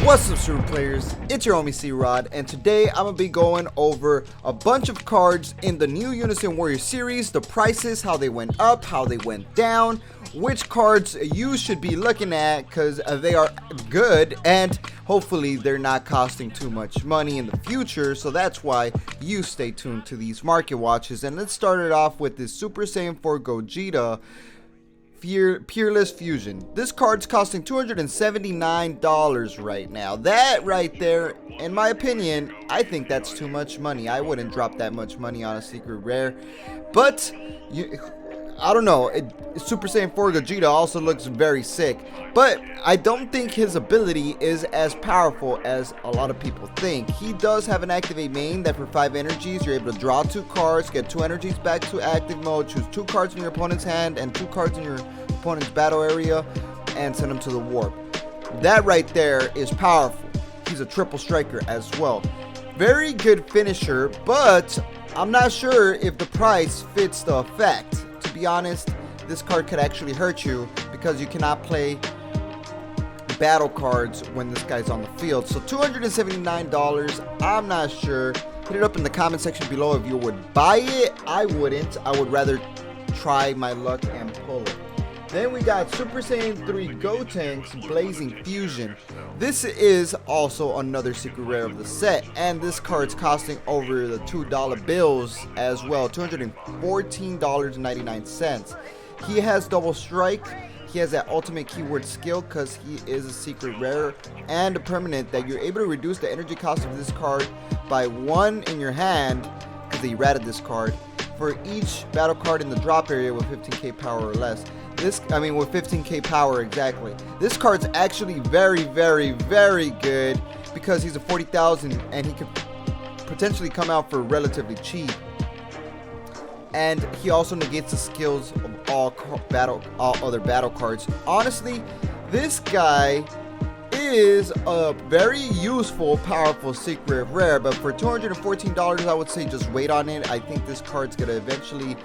What's up, super players? It's your homie C-Rod, and today I'm gonna be going over a bunch of cards in the new Unison Warrior series, the prices, how they went up, how they went down, which cards you should be looking at because they are good, and hopefully they're not costing too much money in the future. So that's why you stay tuned to these market watches. And let's start it off with this Super Saiyan 4 Gogeta Peerless Fusion. This card's costing $279 right now. That right there, in my opinion, I think that's too much money. I wouldn't drop that much money on a secret rare, but I don't know. Super Saiyan 4 Gogeta also looks very sick, but I don't think his ability is as powerful as a lot of people think. He does have an activate main that for 5 energies, you're able to draw 2 cards, get 2 energies back to active mode, choose 2 cards in your opponent's hand and 2 cards in your opponent's battle area, and send them to the warp. That right there is powerful. He's a triple striker as well. Very good finisher, but I'm not sure if the price fits the effect. To be honest, this card could actually hurt you because you cannot play battle cards when this guy's on the field. So $279, I'm not sure. Hit it up in the comment section below if you would buy it. I wouldn't. I would rather try my luck and pull it. Then we got Super Saiyan 3 Gotenks Blazing Fusion. This is also another secret rare of the set, and this card's costing over the $2 bills as well, $214.99. He has double strike. He has that ultimate keyword skill because he is a secret rare and a permanent that you're able to reduce the energy cost of this card by 1 in your hand because they errated this card for each battle card in the drop area with 15k power or less. With 15k power exactly. This card's actually very good because he's a 40,000 and he could potentially come out for relatively cheap. And he also negates the skills of all other battle cards. Honestly, this guy is a very useful, powerful secret rare, but for $214, I would say just wait on it. I think this card's gonna eventually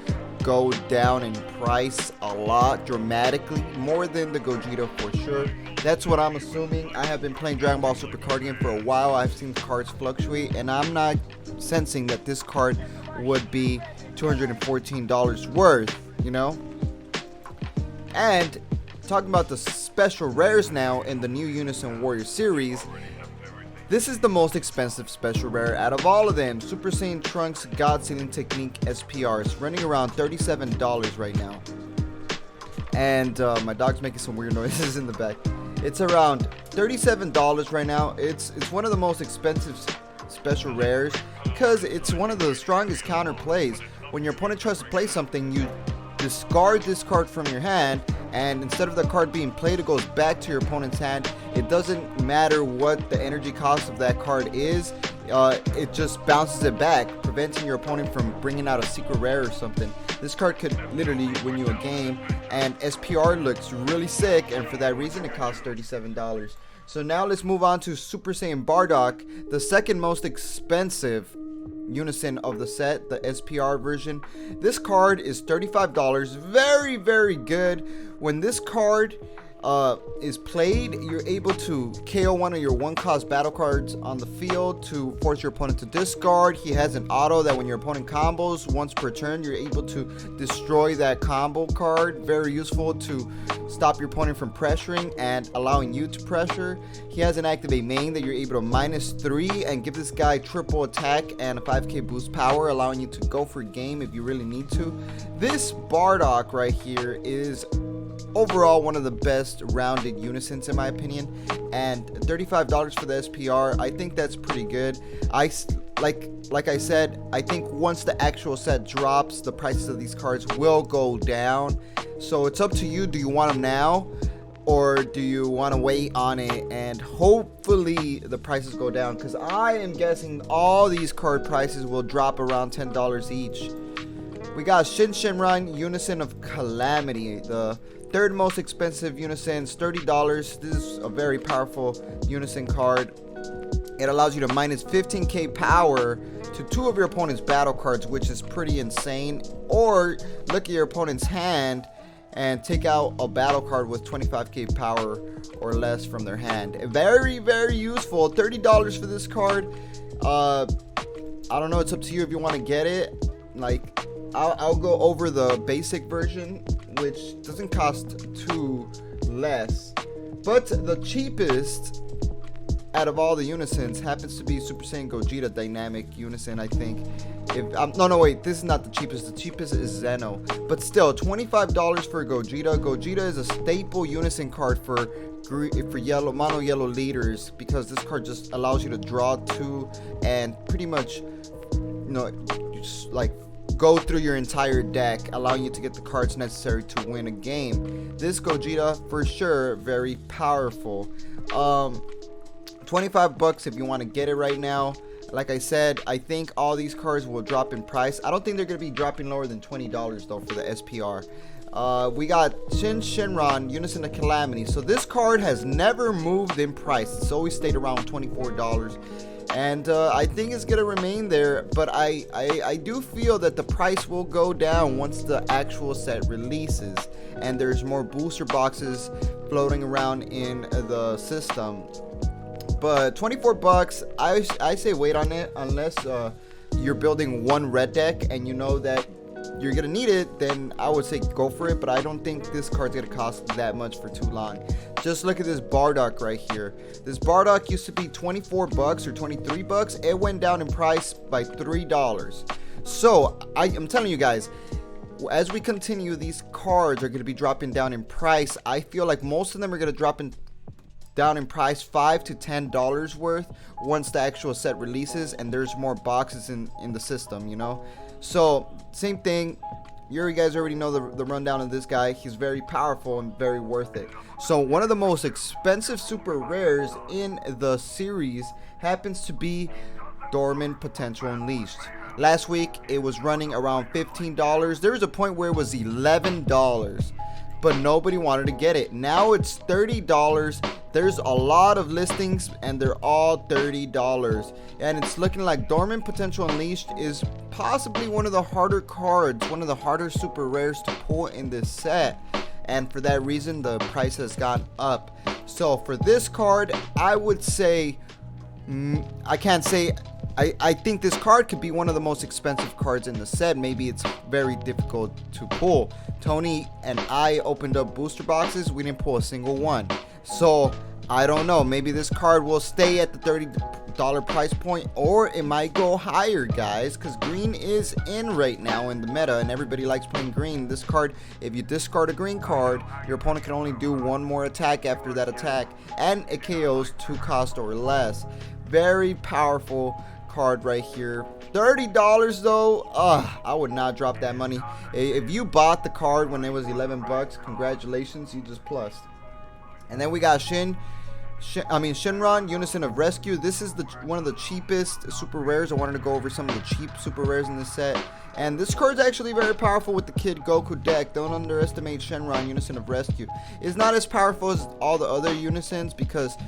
go down in price a lot, dramatically, more than the Gogeta for sure. That's what I'm assuming. I have been playing Dragon Ball Super card game for a while. I've seen cards fluctuate, and I'm not sensing that this card would be $214 worth, you know? And talking about the special rares now in the new Unison Warrior series, this is the most expensive special rare out of all of them. Super Saiyan Trunks God Sealing Technique SPR is running around $37 right now. And my dog's making some weird noises in the back. It's around $37 right now. It's one of the most expensive special rares because it's one of the strongest counter plays. When your opponent tries to play something, you discard this card from your hand, and instead of the card being played, it goes back to your opponent's hand. It doesn't matter what the energy cost of that card is, it just bounces it back, preventing your opponent from bringing out a secret rare or something. This card could literally win you a game, and SPR looks really sick, and for that reason it costs $37. So now let's move on to Super Saiyan Bardock, the second most expensive Unison of the set, the SPR version. This card is $35. Very good. When this card is played, you're able to KO one of your 1-cost battle cards on the field to force your opponent to discard. He has an auto that when your opponent combos once per turn, you're able to destroy that combo card. Very useful to stop your opponent from pressuring and allowing you to pressure. He has an activate main that you're able to -3 and give this guy triple attack and a 5k boost power, allowing you to go for a game if you really need to. This Bardock right here is overall one of the best rounded Unisons in my opinion, and $35 for the SPR, I think that's pretty good. Like I said, I think once the actual set drops, the prices of these cards will go down. So it's up to you. Do you want them now, or do you want to wait on it and hopefully the prices go down? Because I am guessing all these card prices will drop around $10 each. We got Shin Shenron Unison of Calamity, the third most expensive Unison, $30. This is a very powerful Unison card. It allows you to minus 15k power to 2 of your opponent's battle cards, which is pretty insane. Or look at your opponent's hand and take out a battle card with 25k power or less from their hand. Very, very useful. $30 for this card. I don't know, it's up to you if you want to get it. Like, I'll go over the basic version, which doesn't cost too less, but the cheapest out of all the Unisons happens to be Super Saiyan Gogeta Dynamic Unison, I think. If no, wait, this is not the cheapest. The cheapest is Zeno, but still, $25 for Gogeta. Gogeta is a staple Unison card for yellow, mono yellow leaders, because this card just allows you to draw 2 and pretty much, you know, just like go through your entire deck, allowing you to get the cards necessary to win a game. This Gogeta, for sure, very powerful. $25 if you want to get it right now. Like I said, I think all these cards will drop in price. I don't think they're going to be dropping lower than $20 though for the SPR. We got Shin Shenron, Unison of Calamity. So this card has never moved in price. It's always stayed around $24. And I think it's going to remain there. But I do feel that the price will go down once the actual set releases. And there's more booster boxes floating around in the system. But $24, I say wait on it unless you're building one red deck and you know that you're gonna need it. Then I would say go for it, but I don't think this card's gonna cost that much for too long. Just look at this Bardock right here. This Bardock used to be $24 or $23. It went down in price by $3. So I'm telling you guys, as we continue, these cards are gonna be dropping down in price. I feel like most of them are gonna drop down in price $5 to $10 worth once the actual set releases and there's more boxes in the system, you know. So same thing, you guys already know the rundown of this guy. He's very powerful and very worth it. So one of the most expensive super rares in the series happens to be Dormant Potential Unleashed. Last week it was running around $15. There was a point where it was $11, but nobody wanted to get it. Now it's $30. There's a lot of listings and they're all $30. And it's looking like Dormant Potential Unleashed is possibly one of the harder cards, one of the harder super rares to pull in this set. And for that reason, the price has gone up. So for this card, I would say, I can't say, I think this card could be one of the most expensive cards in the set. Maybe it's very difficult to pull. Tony and I opened up booster boxes. We didn't pull a single one. So I don't know. Maybe this card will stay at the $30 price point, or it might go higher, guys, because green is in right now in the meta and everybody likes playing green. This card, if you discard a green card, your opponent can only do one more attack after that attack, and it KOs 2 cost or less. Very powerful card right here. $30 though, I would not drop that money. If you bought the card when it was $11, congratulations, you just plussed. And then we got Shinron, Unison of Rescue. This is one of the cheapest super rares. I wanted to go over some of the cheap super rares in this set. And this card's actually very powerful with the Kid Goku deck. Don't underestimate Shenron, Unison of Rescue. It's not as powerful as all the other Unisons because,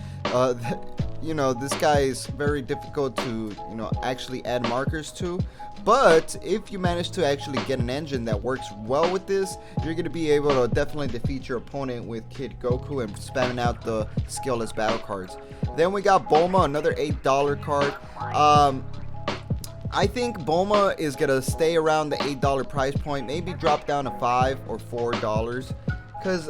you know, this guy is very difficult to, you know, actually add markers to. But if you manage to actually get an engine that works well with this, you're going to be able to definitely defeat your opponent with Kid Goku and spamming out the skillless battle cards. Then we got Bulma, another $8 card. I think Bulma is going to stay around the $8 price point, maybe drop down to $5 or $4. Because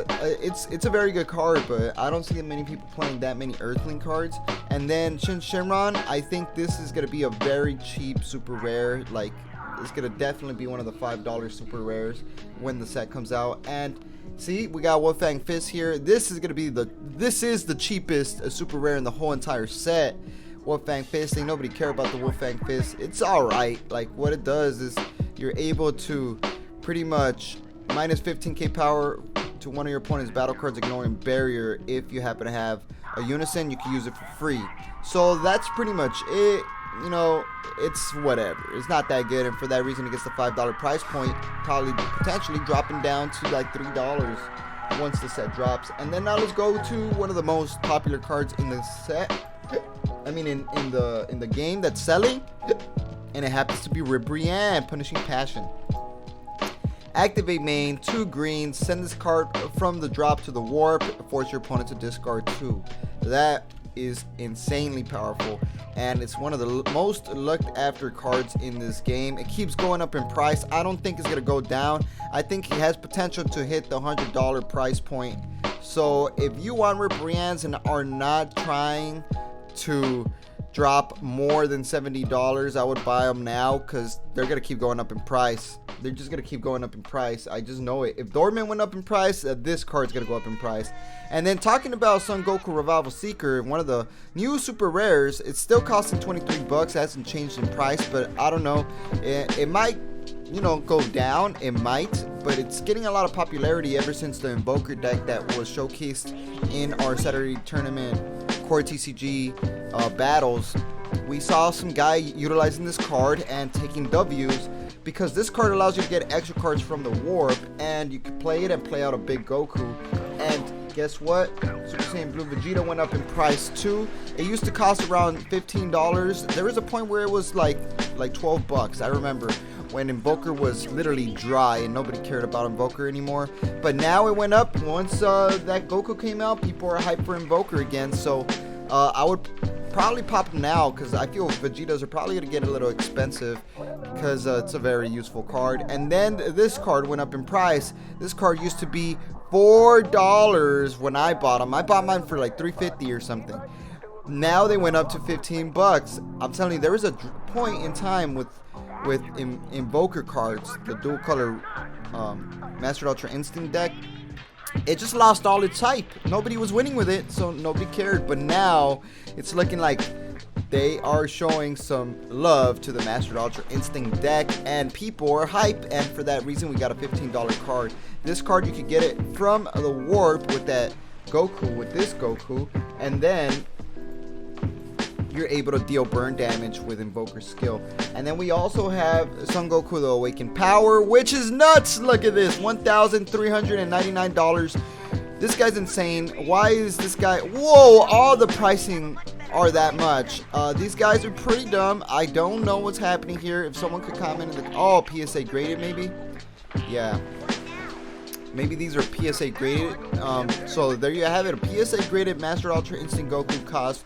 it's a very good card, but I don't see many people playing that many Earthling cards. And then Shin Shenron, I think this is going to be a very cheap super rare. Like, it's going to definitely be one of the $5 super rares when the set comes out. And see, we got Wolfang Fist here. This is going to be the cheapest super rare in the whole entire set. Wolfang Fist, ain't nobody care about the Wolfang Fist. It's alright. Like, what it does is you're able to pretty much minus 15k power to one of your opponent's battle cards, ignoring barrier. If you happen to have a Unison, you can use it for free. So that's pretty much it. You know, it's whatever. It's not that good, and for that reason, it gets the $5 price point, probably potentially dropping down to like $3 once the set drops. And then now let's go to one of the most popular cards in the set. I mean, in the game that's selling, and it happens to be Ribrianne, Punishing Passion. Activate main, 2 greens, send this card from the drop to the warp, force your opponent to discard 2. That is insanely powerful, and it's one of the most looked after cards in this game. It keeps going up in price. I don't think it's gonna go down. I think it has potential to hit the $100 price point. So if you want ribriannes and are not trying to drop more than $70, I would buy them now, because they're gonna keep going up in price. They're just gonna keep going up in price. I just know it. If Dormant went up in price, this card's gonna go up in price. And then talking about Son Goku Revival Seeker, one of the new super rares, it's still costing 23 bucks. It hasn't changed in price, but I don't know. It might, you know, go down. It might, but it's getting a lot of popularity ever since the Invoker deck that was showcased in our Saturday tournament core TCG battles. We saw some guy utilizing this card and taking W's, because this card allows you to get extra cards from the warp, and you can play it and play out a big Goku. And guess what? Super Saiyan Blue Vegeta went up in price too. It used to cost around $15. There was a point where it was like 12 bucks. I remember when Invoker was literally dry and nobody cared about Invoker anymore. But now it went up once that Goku came out. People are hyped for Invoker again. So I would probably pop them now, because I feel Vegetas are probably going to get a little expensive, because it's a very useful card. And then this card went up in price. This card used to be $4 when I bought them. I bought mine for like $3.50 or something. Now they went up to 15 bucks. I'm telling you, there was a point in time with Invoker cards, the dual color Master Ultra Instinct deck. It just lost all its hype. Nobody was winning with it, so nobody cared. But now it's looking like they are showing some love to the Master Ultra Instinct deck, and people are hype. And for that reason, we got a $15 card. This card, you could get it from the warp with that Goku, with this Goku, and then you're able to deal burn damage with Invoker skill. And then we also have Son Goku the Awakened Power, which is nuts. Look at this, $1,399. This guy's insane. Why is this guy? Whoa, all the pricing are that much. These guys are pretty dumb. I don't know what's happening here. If someone could comment in the, oh, PSA graded maybe? Yeah. Maybe these are PSA graded. So there you have it. A PSA graded Master Ultra Instinct Goku costs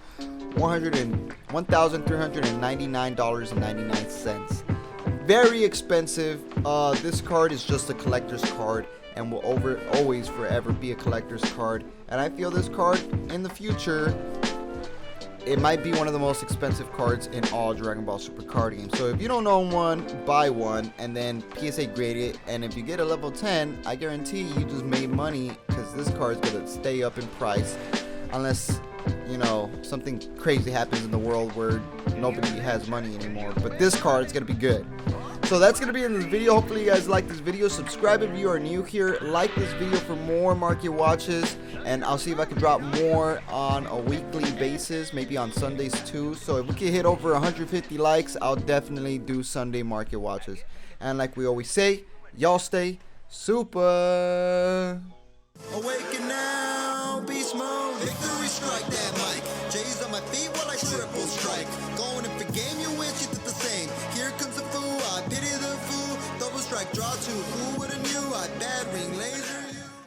$1,399.99. Very expensive. This card is just a collector's card and will always forever be a collector's card. And I feel this card in the future, it might be one of the most expensive cards in all Dragon Ball Super card games. So if you don't own one, buy one and then PSA grade it. And if you get a level 10, I guarantee you just made money, because this card is going to stay up in price unless, you know, something crazy happens in the world where nobody has money anymore. But this card is going to be good. So that's going to be in this video. Hopefully you guys like this video. Subscribe if you are new here. Like this video for more market watches. And I'll see if I can drop more on a weekly basis. Maybe on Sundays too. So if we can hit over 150 likes, I'll definitely do Sunday market watches. And like we always say, y'all stay super. Awaken now, beast mode. Victory strike that mic. J's on my feet while I triple strike. Going in for game, you wish you did the same. Here comes the fool, I pity the fool. Double strike, draw two. Who would've knew? I bad ring.